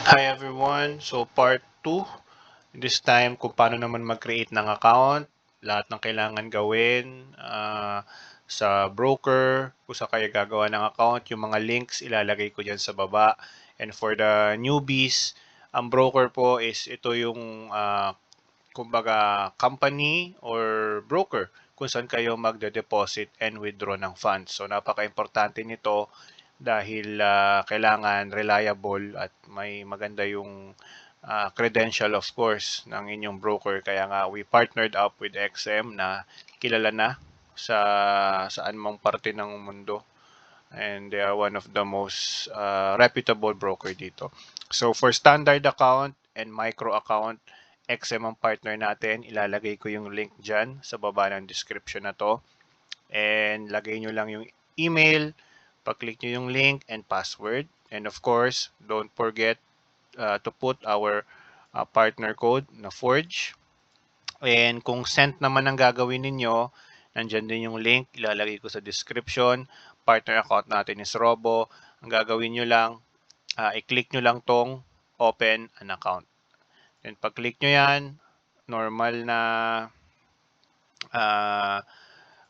Hi everyone! So part 2, this time kung paano naman mag-create ng account, lahat ng kailangan gawin sa broker, kung saan kayo gagawa ng account, yung mga links ilalagay ko dyan sa baba. And for the newbies, ang broker po is ito yung kumbaga company or broker kung saan kayo magde-deposit and withdraw ng funds. So napaka-importante nito dahil kailangan reliable at may maganda yung credential of course ng inyong broker. Kaya nga we partnered up with XM na kilala na sa saan mang parte ng mundo, and they are one of the most reputable broker dito. So for standard account and micro account, XM ang partner natin. Ilalagay ko yung link dyan sa baba ng description na to. And lagay nyo lang yung email, pag-click nyo yung link and password. And of course, don't forget to put our partner code na Forge. And kung send naman ang gagawin ninyo, nandyan din yung link, ilalagay ko sa description. Partner account natin is Robo. Ang gagawin nyo lang, i-click nyo lang tong open an account. Then pag-click nyo yan, normal na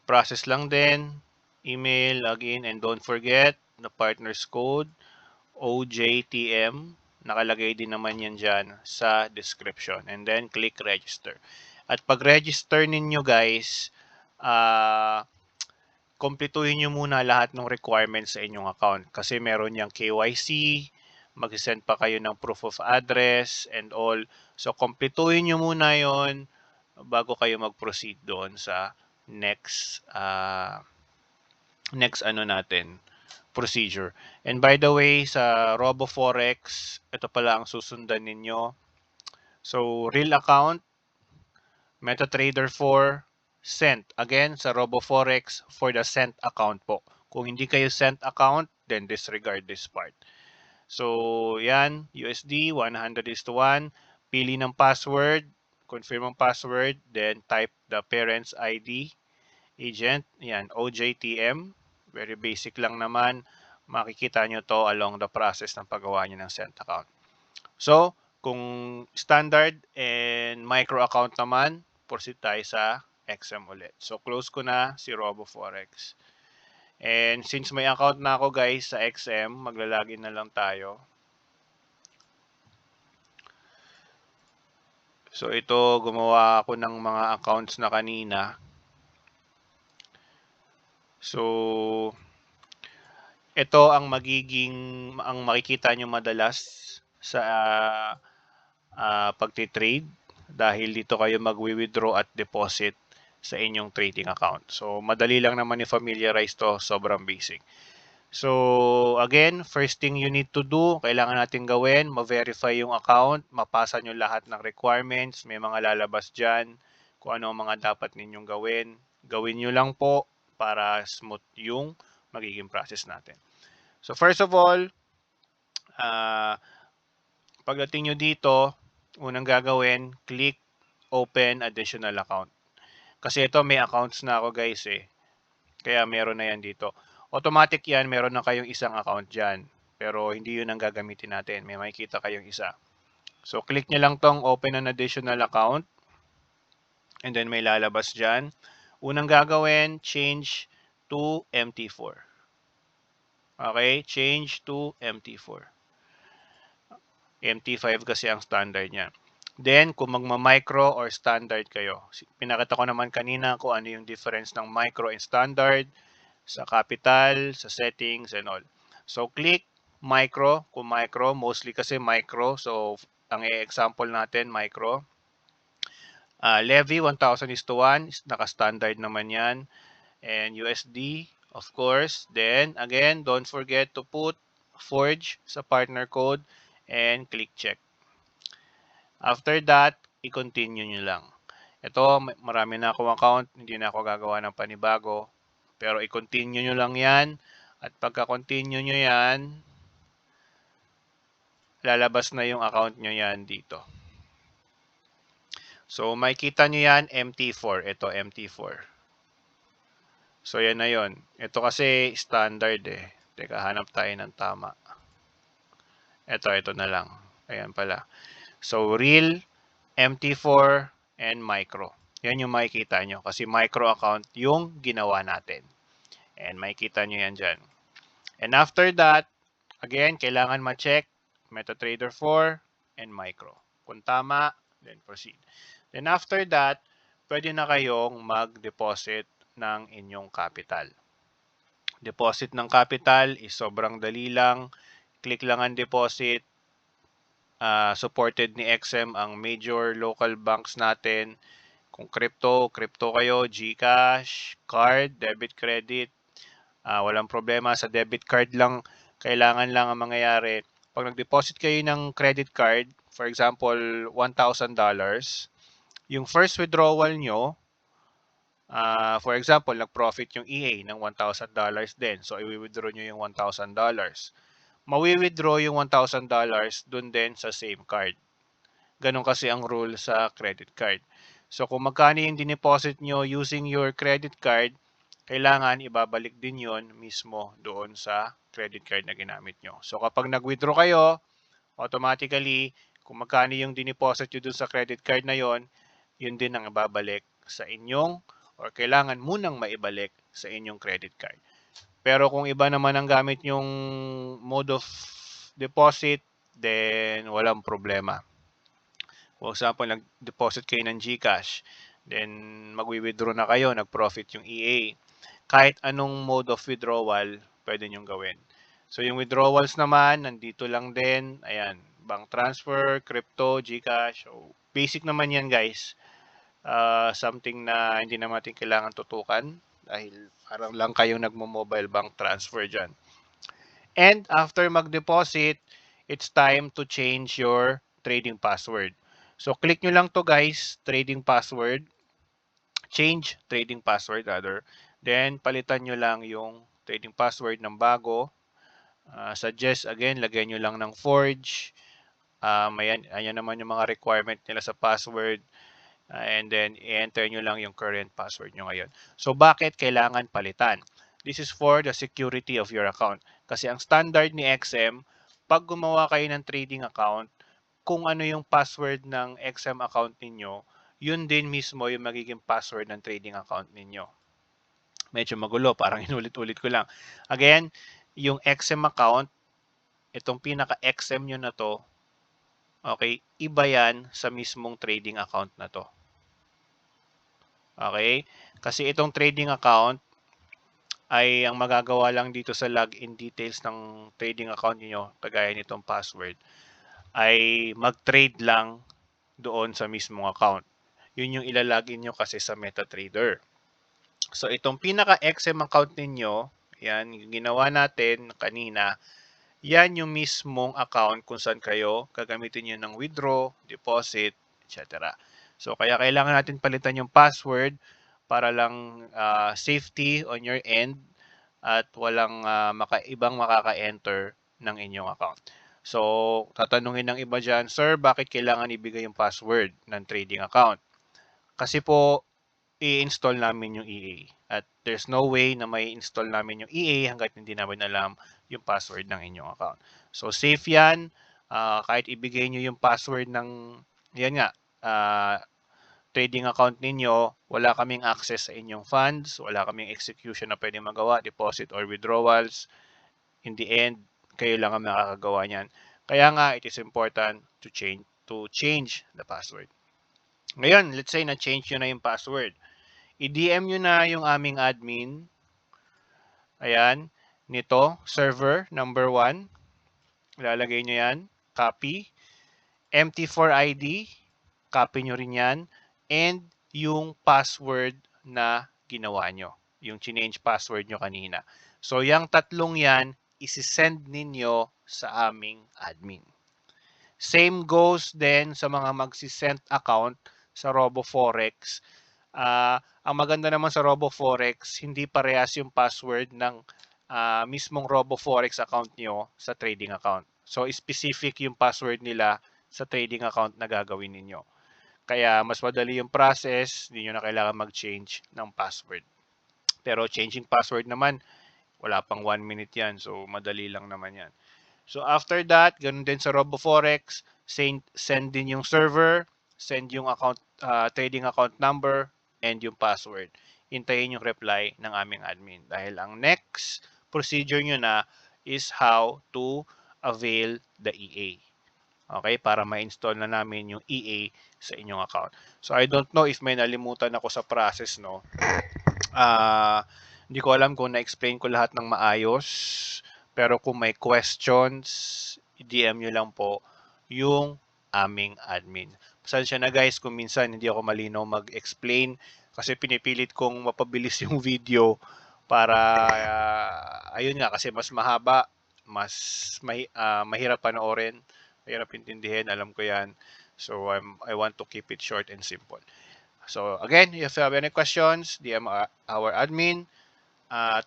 process lang din. Email, login, and don't forget the partner's code, OJTM. Nakalagay din naman yan dyan sa description. And then click register. At pag-register ninyo guys, kumpletuhin nyo muna lahat ng requirements sa inyong account. Kasi meron yung KYC, mag-send pa kayo ng proof of address and all. So, kumpletuhin nyo muna yon bago kayo mag-proceed doon sa next procedure. And by the way, sa RoboForex, ito pala ang susundan ninyo. So, real account, MetaTrader 4, Cent. Again, sa RoboForex for the Cent account po. Kung hindi kayo Cent account, then disregard this part. So, yan, USD, 100:1. Pili ng password, confirm ang password, then type the parent's ID, agent, yan, OJTM. Very basic lang naman. Makikita nyo to along the process ng paggawa nyo ng Cent account. So, kung standard and micro account naman, proceed tayo sa XM ulit. So, close ko na si RoboForex. And since may account na ako guys sa XM, maglalagin na lang tayo. So, ito, gumawa ako ng mga accounts na kanina. So, ito ang makikita nyo madalas sa pagtitrade dahil dito kayo magwi-withdraw at deposit sa inyong trading account. So, madali lang naman i-familiarize to, sobrang basic. So, again, first thing you need to do, kailangan natin gawin, ma-verify yung account, mapasa nyo lahat ng requirements, may mga lalabas dyan, kung ano ang mga dapat ninyong gawin. Gawin nyo lang po para smooth yung magiging process natin. So, first of all, pagdating nyo dito, unang gagawin, click open additional account. Kasi ito may accounts na ako guys eh. Kaya meron na yan dito. Automatic yan, meron na kayong isang account dyan. Pero hindi yun ang gagamitin natin. May makikita kayong isa. So click nyo lang tong open an additional account. And then may lalabas dyan. Unang gagawin, change to MT4. Okay, change to MT4. MT5 kasi ang standard niya. Then, kung magma-micro or standard kayo, pinakita ko naman kanina kung ano yung difference ng micro and standard sa capital, sa settings, and all. So, click micro. Kung micro, mostly kasi micro. So, ang example natin, micro. Levy, 1,000:1. Naka-standard naman yan. And USD, of course. Then, again, don't forget to put Forge sa partner code and click check. After that, i-continue nyo lang. Ito, marami na akong account, hindi na ako gagawa ng panibago. Pero i-continue nyo lang yan. At pagka-continue nyo yan, lalabas na yung account nyo yan dito. So, makikita nyo yan, MT4. Ito, MT4. So, yan na yon. Ito kasi standard eh. Teka, hanap tayo ng tama. Ito na lang. Ayan pala. So, real, MT4, and micro. Yan yung makikita nyo kasi micro account yung ginawa natin. And makikita nyo yan dyan. And after that, again, kailangan ma-check MetaTrader 4 and micro. Kung tama, then proceed. Then after that, pwede na kayong mag-deposit ng inyong capital. Deposit ng capital is sobrang dali lang. Click lang ang deposit. Supported ni XM ang major local banks natin. Kung crypto kayo, GCash, card, debit, credit. Walang problema. Sa debit card lang, kailangan lang ang mangyayari. Pag nag-deposit kayo ng credit card, for example, $1,000, yung first withdrawal nyo, for example, nag-profit yung EA ng $1,000 din. So, i-withdraw nyo yung $1,000. Mawi-withdraw yung $1,000 dun din sa same card. Ganon kasi ang rule sa credit card. So, kung magkano yung dineposit nyo using your credit card, kailangan ibabalik din yon mismo doon sa credit card na ginamit nyo. So, kapag nag-withdraw kayo, automatically, kung magkano yung dineposit nyo doon sa credit card na yon, yun din ang ibabalik sa inyong or kailangan munang maibalik sa inyong credit card. Pero kung iba naman ang gamit yung mode of deposit, then walang problema. For example, nag-deposit kayo ng GCash, then magwi-withdraw na kayo, nag-profit yung EA. Kahit anong mode of withdrawal, pwede nyong gawin. So yung withdrawals naman, nandito lang din. Ayan, bank transfer, crypto, GCash. So, basic naman yan guys. Something na hindi naman natin kailangan tutukan dahil parang lang kayong nagmo-mobile bank transfer dyan. And after mag-deposit, it's time to change your trading password. So, click nyo lang to guys, trading password. Change trading password rather. Then, palitan nyo lang yung trading password ng bago. Suggest, again, lagyan nyo lang ng Forge. Ayan naman yung mga requirement nila sa password. And then, i-enter nyo lang yung current password nyo ngayon. So, bakit kailangan palitan? This is for the security of your account. Kasi ang standard ni XM, pag gumawa kayo ng trading account, kung ano yung password ng XM account ninyo, yun din mismo yung magiging password ng trading account ninyo. Medyo magulo, parang inulit-ulit ko lang. Again, yung XM account, itong pinaka-XM nyo na to, okay, iba yan sa mismong trading account na to. Okay? Kasi itong trading account ay ang magagawa lang dito sa login details ng trading account niyo, kagaya nitong password, ay mag-trade lang doon sa mismong account. Yun yung ilalagin nyo kasi sa MetaTrader. So, itong pinaka-XM account ninyo, yan, yung ginawa natin kanina, yan yung mismong account kung saan kayo gagamitin nyo ng withdraw, deposit, etc. So, kaya kailangan natin palitan yung password para lang safety on your end at walang ibang makaka-enter ng inyong account. So, tatanungin ng iba dyan, Sir, bakit kailangan ibigay yung password ng trading account? Kasi po, i-install namin yung EA. At there's no way na may install namin yung EA hanggat hindi namin alam yung password ng inyong account. So, safe yan. Kahit ibigay nyo yung password ng, yan nga, trading account ninyo, wala kaming access sa inyong funds, wala kaming execution na pwede magawa, deposit or withdrawals. In the end, kayo lang ang makakagawa niyan. Kaya nga, it is important to change the password. Ngayon, let's say na-change nyo na yung password. I-DM nyo na yung aming admin. Ayan, nito, server number 1. Ilalagay nyo yan. Copy. MT4 ID. Copy nyo rin yan. And yung password na ginawa nyo. Yung change password nyo kanina. So, yung tatlong yan, isi-send ninyo sa aming admin. Same goes din sa mga magsisend account sa RoboForex. Ang maganda naman sa RoboForex, hindi parehas yung password ng mismong RoboForex account nyo sa trading account. So, specific yung password nila sa trading account na gagawin ninyo. Kaya, mas madali yung process, hindi nyo na kailangan mag-change ng password. Pero, changing password naman, wala pang 1 minute yan. So, madali lang naman yan. So, after that, ganun din sa RoboForex, send din yung server, send yung trading account number, and yung password. Hintayin yung reply ng aming admin. Dahil ang next procedure nyo na is how to avail the EA. Okay, para ma-install na namin yung EA sa inyong account. So I don't know if may nalimutan ako sa process, no. Hindi ko alam kung na-explain ko lahat ng maayos. Pero kung may questions, i-DM nyo lang po yung aming admin. Pasensya na guys kung minsan hindi ako malinaw mag-explain kasi pinipilit kong mapabilis yung video para ayun nga kasi mas mahaba, mas mahirap panoorin, mahirap intindihin, alam ko yan. So I want to keep it short and simple. So again, if you have any questions, DM our admin.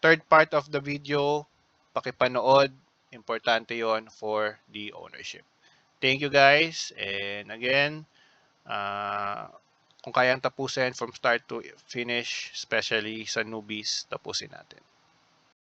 Third part of the video, pakipanood. Importante yon for the ownership. Thank you guys. And again, kung kayang tapusin from start to finish, especially sa newbies, tapusin natin.